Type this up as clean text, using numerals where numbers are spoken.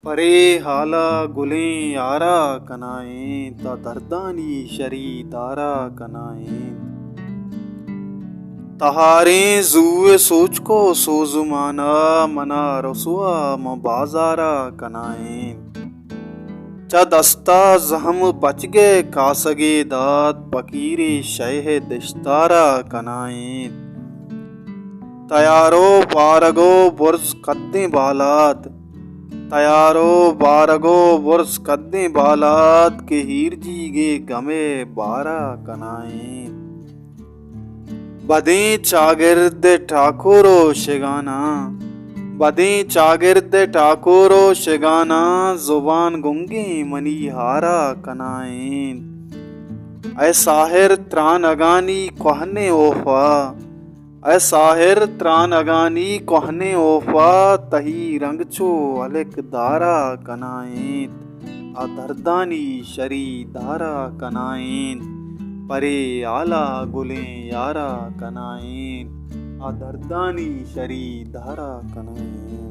परे हाला गुलें यारा कनाएं ता दर्दानी शरी दारा कनाएं तहारे जुए सोच को सोजुमाना मना रसुआ म बाजारा कनाएं चा दस्ता जहम बच गए कासगे दात पकीरे शह दिश्तारा कनाएं तयारो बारगो बुर्ज कद्दे बालात तयारो बारगो बुर्ज कद्दे बालात के हीर जीगे गमे बारा कनाएं बदे चागिर्द ठाकुरो शिगाना बदे चागिर्द ठाकुरो शिगाना जुबान गुंगे मनीहारा कनाएं ऐ साहिर त्रान अगानी कहने ओफा ऐ साहिर त्रान अगानी कहने ओफा तही रंगचो अलिक दारा कनाएं अदर्दानी शरी दारा कनाएं परे आला गुलें यारा कनाएं अदर्दानी शरी दारा कनाएं।